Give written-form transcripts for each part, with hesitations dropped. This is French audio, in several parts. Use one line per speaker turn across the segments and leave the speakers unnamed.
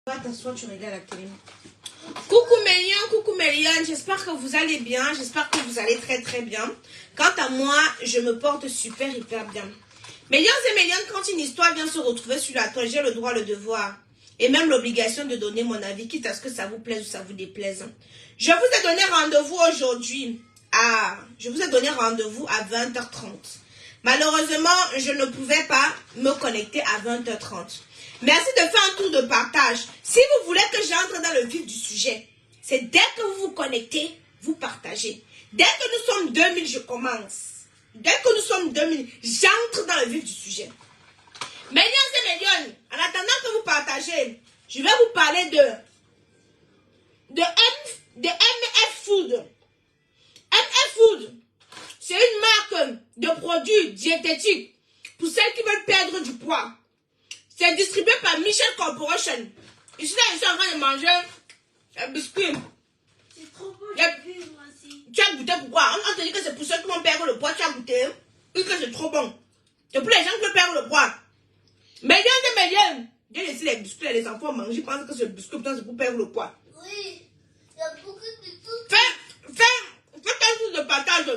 Va t'asseoir, tu regardes la télé.
Coucou Méliane, j'espère que vous allez bien, j'espère que vous allez très bien. Quant à moi, je me porte hyper bien. Méliane et Méliane, quand une histoire vient se retrouver sur la toile, j'ai le droit, le devoir et même l'obligation de donner mon avis, quitte à ce que ça vous plaise ou ça vous déplaise. Je vous ai donné rendez-vous aujourd'hui à 20h30. Malheureusement, je ne pouvais pas me connecter à 20h30. Merci de faire un tour de partage. Si vous voulez que j'entre dans le vif du sujet, c'est dès que vous vous connectez, vous partagez. Dès que nous sommes 2000, je commence. Dès que nous sommes 2000, j'entre dans le vif du sujet. Méliane et Méliane, en attendant que vous partagez, je vais vous parler de MF Food. MF Food, c'est une marque de produits diététiques pour celles qui veulent perdre du poids. C'est distribué par Michel Corporation. Ici, là, je suis en train de manger un biscuit.
C'est trop beau, moi aussi.
Tu as goûté pourquoi? On te dit que c'est pour ceux qui vont perdre le poids, tu as goûté. Et que c'est trop bon. C'est pour les gens qui veulent perdre le poids. Méliane et Méliane, j'ai laissé les biscuits et les enfants manger. Ils pensent que c'est le biscuit, c'est pour perdre le poids.
Oui, il y a beaucoup de tout.
Fais un tour de partage.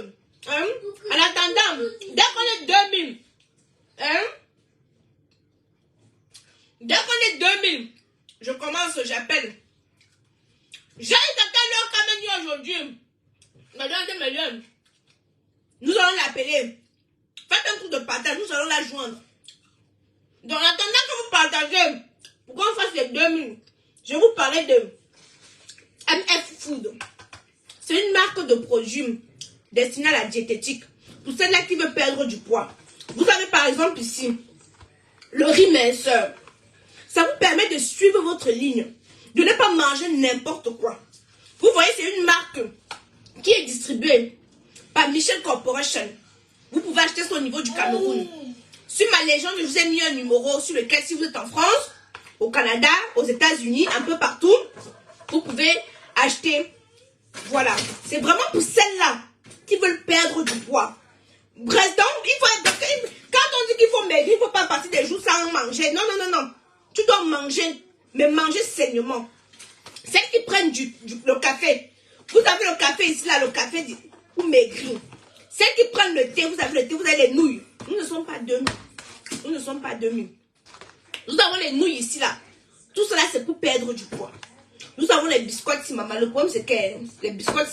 Hein? En attendant, dès qu'on est 2000, hein? Dès qu'on est 2000, je commence, j'appelle. J'ai quelqu'un leur quand même aujourd'hui. Méliane, nous allons l'appeler. Faites un tour de partage, nous allons la joindre. Donc, en attendant que vous partagez, pour qu'on fasse les 2000, je vais vous parler de MF Food. C'est une marque de produits destinée à la diététique. Pour celles-là qui veulent perdre du poids. Vous avez par exemple ici, le riz minceur. Ça vous permet de suivre votre ligne. De ne pas manger n'importe quoi. Vous voyez, c'est une marque qui est distribuée par Michel Corporation. Vous pouvez acheter ça au niveau du Cameroun. Sur ma légende, je vous ai mis un numéro sur lequel, si vous êtes en France, au Canada, aux États-Unis, un peu partout, vous pouvez acheter. Voilà. C'est vraiment pour celles-là qui veulent perdre du poids. Bref, donc, quand on dit qu'il faut maigrir, il ne faut pas passer des jours sans manger. Non. Tu dois manger, mais manger sainement. Celles qui prennent le café. Vous avez le café ici, là, le café pour maigrir. Celles qui prennent le thé, vous avez le thé, vous avez les nouilles. Nous ne sommes pas 2000. Nous ne sommes pas 2000. Nous avons les nouilles ici, là. Tout cela, c'est pour perdre du poids. Nous avons les biscottes ici, maman. Le problème, c'est que les biscottes,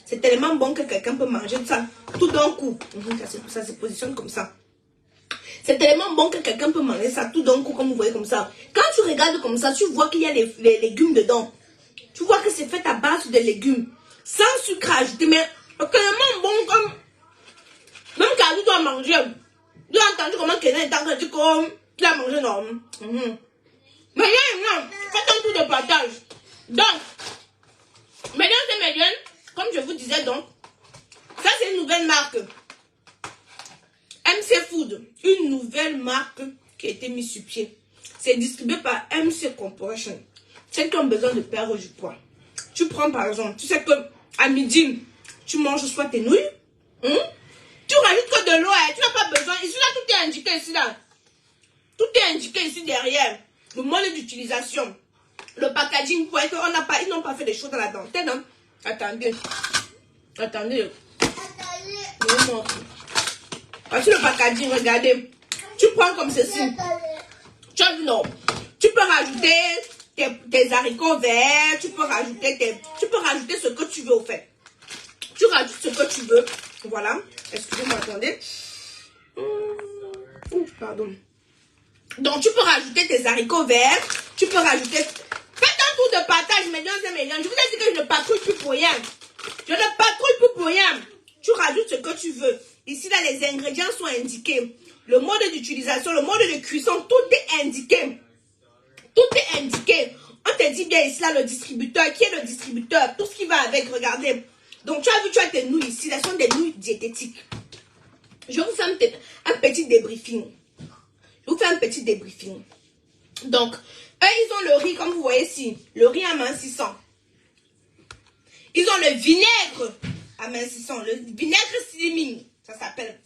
c'est tellement bon que quelqu'un peut manger ça tout d'un coup. Ça se positionne comme ça. C'est tellement bon que quelqu'un peut manger ça tout d'un coup, comme vous voyez comme ça. Quand tu regardes comme ça, tu vois qu'il y a les légumes dedans. Tu vois que c'est fait à base de légumes. Sans sucre ajouté, mais tellement bon comme... Même quand tu dois manger, tu as entendu comment quelqu'un est en train de dire comme... Tu as mangé, non. Mais non, faites un tour de partage. Donc, Méliane et Méliane, comme je vous disais donc, ça c'est une nouvelle marque. MC Food, une nouvelle marque qui a été mise sur pied. C'est distribué par MC Corporation. Celles qui ont besoin de perdre du poids. Tu prends par exemple, tu sais que à midi, tu manges soit tes nouilles, tu rajoutes que de l'eau, tu n'as pas besoin. Ici là, tout est indiqué ici là. Tout est indiqué ici derrière. Le mode d'utilisation, le packaging, pour être, ils n'ont pas fait des choses dans la dentelle. Hein? Attendez. Voici le packaging, regardez. Tu prends comme ceci. Tu peux rajouter tes haricots verts, tu peux rajouter ce que tu veux au fait. Tu rajoutes ce que tu veux. Voilà. Excusez-moi, attendez. Pardon. Donc, tu peux rajouter tes haricots verts. Tu peux rajouter... Faites un tour de partage, Méliane et Méliane. Je vous ai dit que je ne patrouille plus pour rien. Je ne patrouille plus pour rien. Tu rajoutes ce que tu veux. Ici, là, les ingrédients sont indiqués. Le mode d'utilisation, le mode de cuisson, tout est indiqué. Tout est indiqué. On te dit bien ici, là, le distributeur. Qui est le distributeur? Tout ce qui va avec, regardez. Donc, tu as vu, tu as tes nouilles ici. Ce sont des nouilles diététiques. Je vais vous faire un petit débriefing. Donc, eux, ils ont le riz, comme vous voyez ici. Le riz amincissant. Ils ont le vinaigre amincissant. Le vinaigre slimming, ça s'appelle.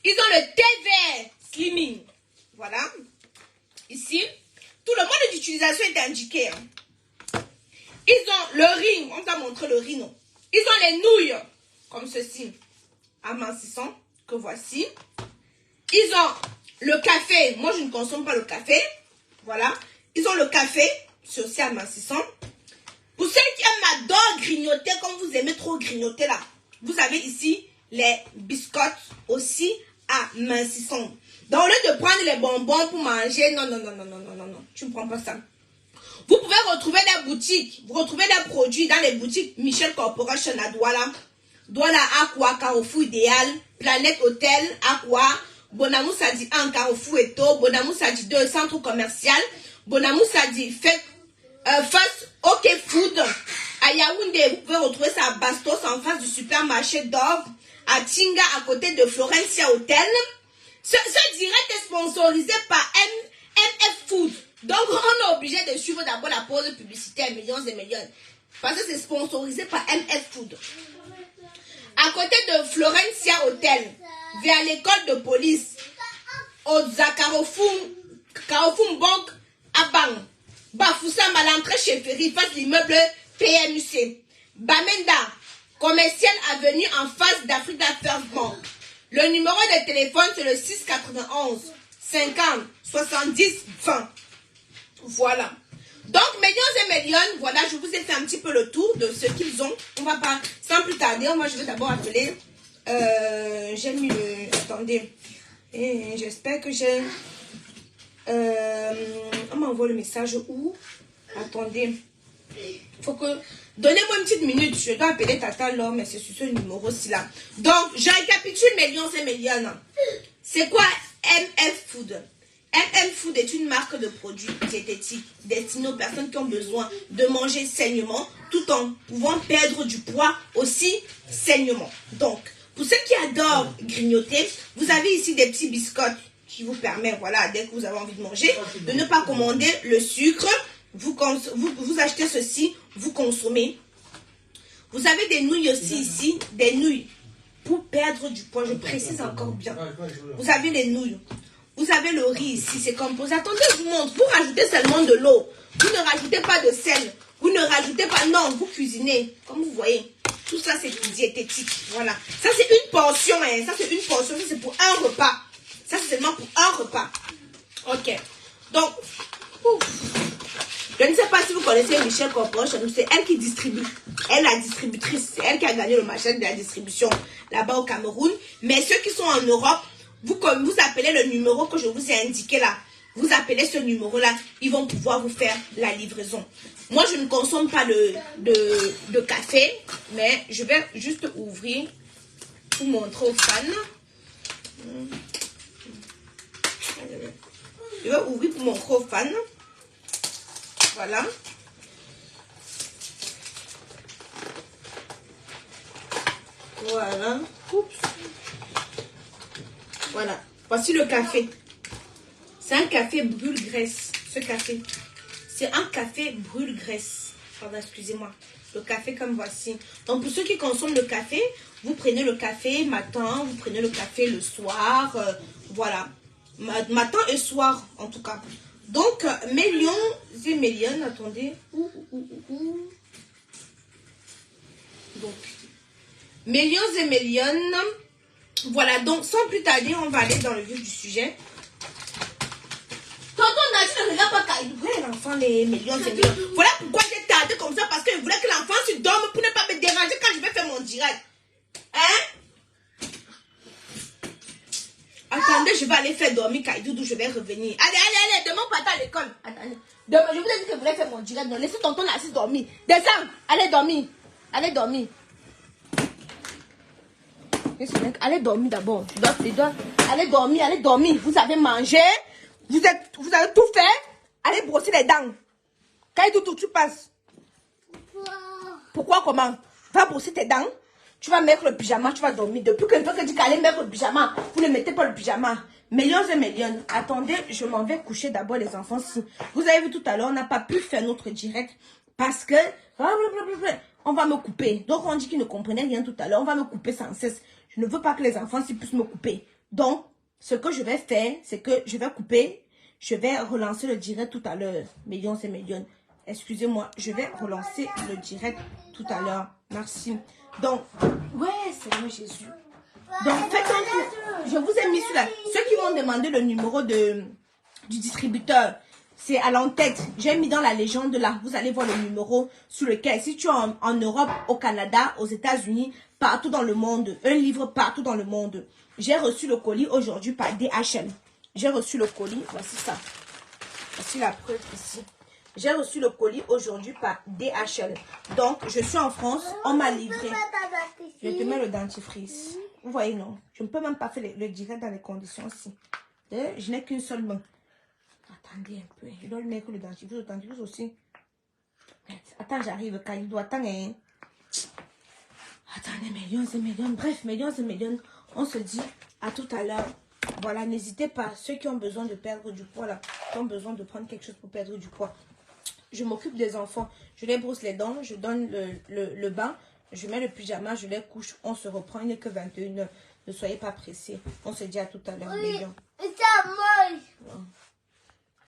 Ils ont le thé vert slimming. Voilà. Ici. Tout le mode d'utilisation est indiqué. Ils ont le riz. On vous a montré le riz, non? Ils ont les nouilles, comme ceci, amincissant, que voici. Ils ont le café. Moi, je ne consomme pas le café. Voilà. Ils ont le café, c'est aussi amincissant. Pour ceux qui aiment adorent grignoter, comme vous aimez trop grignoter là, vous avez ici les biscottes aussi amincissants. Donc, au lieu de prendre les bonbons pour manger, non, tu ne prends pas ça. Vous pouvez retrouver les boutiques, vous retrouvez les produits dans les boutiques Michel Corporation à Douala, Douala Aqua, Carrefour Idéal, Planète Hôtel, Aqua, Bonamou Sadi 1, Carrefour Eto, Bonamou Sadi 2, Centre Commercial, Bonamou Sadi First OK Food. À Yaoundé, vous pouvez retrouver ça à Bastos en face du supermarché d'Or, à Tinga à côté de Florencia Hotel. Ce direct est sponsorisé par MF Food. Donc, on est obligé de suivre d'abord la pause publicitaire, millions et millions. Parce que c'est sponsorisé par MF Food. À côté de Florencia Hotel, vers l'école de police, au Carrefour Bank à Bang. Bafoussam à l'entrée chez Ferry, face l'immeuble PMUC. Bamenda, commercial avenue en face d'Afrique First Bank. Le numéro de téléphone, c'est le 691 50 70 20. Voilà. Donc, millions et millions, voilà, je vous ai fait un petit peu le tour de ce qu'ils ont. On va pas, sans plus tarder, moi je vais d'abord appeler. J'ai mis le. Attendez. Et j'espère que j'ai. On m'envoie le message où? Attendez. Faut que. Donnez-moi une petite minute. Je dois appeler Tata Laure, mais c'est sur ce numéro-ci là. Donc, je récapitule millions et millions. C'est quoi MF Food? MF Food est une marque de produits diététiques destinée aux personnes qui ont besoin de manger sainement tout en pouvant perdre du poids aussi sainement. Donc, pour ceux qui adorent grignoter, vous avez ici des petits biscottes qui vous permettent, voilà, dès que vous avez envie de manger, de ne pas commander le sucre. Vous achetez ceci, vous consommez. Vous avez des nouilles aussi ici, des nouilles pour perdre du poids. Je précise encore bien. Vous avez les nouilles. Vous avez le riz ici, c'est composé. Attendez, je vous montre. Vous rajoutez seulement de l'eau. Vous ne rajoutez pas de sel. Vous ne rajoutez pas... Non, vous cuisinez. Comme vous voyez. Tout ça, c'est diététique. Voilà. Ça, c'est une portion. Hein. Ça, c'est une portion. Ça, c'est pour un repas. Ça, c'est seulement pour un repas. Ok. Donc, je ne sais pas si vous connaissez Michel Corporation. C'est elle qui distribue. Elle, la distributrice. C'est elle qui a gagné le marché de la distribution là-bas au Cameroun. Mais ceux qui sont en Europe, vous appelez le numéro que je vous ai indiqué là. Vous appelez ce numéro-là. Ils vont pouvoir vous faire la livraison. Moi, je ne consomme pas de café. Mais je vais juste ouvrir pour montrer aux fans. Je vais ouvrir pour montrer aux fans. Voilà. Voilà. Oups. Voilà. Voici le café. C'est un café brûle-graisse. Ce café. C'est un café brûle-graisse. Pardon, excusez-moi. Le café comme voici. Donc, pour ceux qui consomment le café, vous prenez le café matin, vous prenez le café le soir. Voilà. Matin et soir, en tout cas. Donc, millions et millions. Attendez. Donc, millions et millions. Voilà. Donc, sans plus tarder, on va aller dans le vif du sujet. Tonton Nachi ne regarde pas Kaïdou. L'enfant, les millions et millions. Voilà pourquoi j'ai tardé comme ça. Parce que je voulais que l'enfant se dorme pour ne pas me déranger quand je vais faire mon direct. Hein? Attendez, je vais aller faire dormir Kaïdou, d'où je vais revenir. Allez, demain on part à l'école. Attendez. Demain, je vous ai dit que je voulais faire mon direct. Non, laissez tonton Nachi dormir. Descends, allez dormir. Allez dormir. Allez dormir d'abord. Allez dormir. Vous avez mangé. Vous avez tout fait. Allez brosser les dents. Kaïdou, tu passes. Pourquoi comment? Va brosser tes dents. Tu vas mettre le pyjama, tu vas dormir. Depuis que je dis qu'allez mettre le pyjama, vous ne mettez pas le pyjama. Millions et millions. Attendez, je m'en vais coucher d'abord les enfants. Si vous avez vu tout à l'heure, on n'a pas pu faire notre direct parce que on va me couper. Donc on dit qu'ils ne comprenaient rien tout à l'heure. On va me couper sans cesse. Je ne veux pas que les enfants puissent me couper. Donc, ce que je vais faire, c'est que je vais couper.
Je vais relancer le direct tout à l'heure. Millions et millions. Excusez-moi, je vais relancer le direct tout à l'heure. Merci. Donc, ouais, Seigneur Jésus. Donc, faites un tour. Je vous ai mis sur la... Ceux qui m'ont demandé le numéro du distributeur, c'est à l'entête. J'ai mis dans la légende là. Vous allez voir le numéro sur lequel, si tu es en Europe, au Canada, aux États-Unis, partout dans le monde, un livre partout dans le monde. J'ai reçu le colis aujourd'hui par DHL. J'ai reçu le colis. Voici ça. Voici la preuve ici. J'ai reçu le colis aujourd'hui par DHL. Donc, je suis en France. On m'a livré. Je te mets le dentifrice. Vous voyez, non? Je ne peux même pas faire le direct dans les conditions ici. Je n'ai qu'une seule main. Attendez un peu. Je dois lui mettre le dentifrice. Le dentifrice aussi. Attends, j'arrive. Quand il doit attendre. Hein. Attendez, millions et millions. Bref, millions et millions. On se dit à tout à l'heure. Voilà, n'hésitez pas. Ceux qui ont besoin de perdre du poids, là, qui ont besoin de prendre quelque chose pour perdre du poids. Je m'occupe des enfants. Je les brosse les dents. Je donne le bain. Je mets le pyjama. Je les couche. On se reprend. Il n'est que 21h. Ne soyez pas pressés. On se dit à tout à l'heure.
Oui, c'est à moi.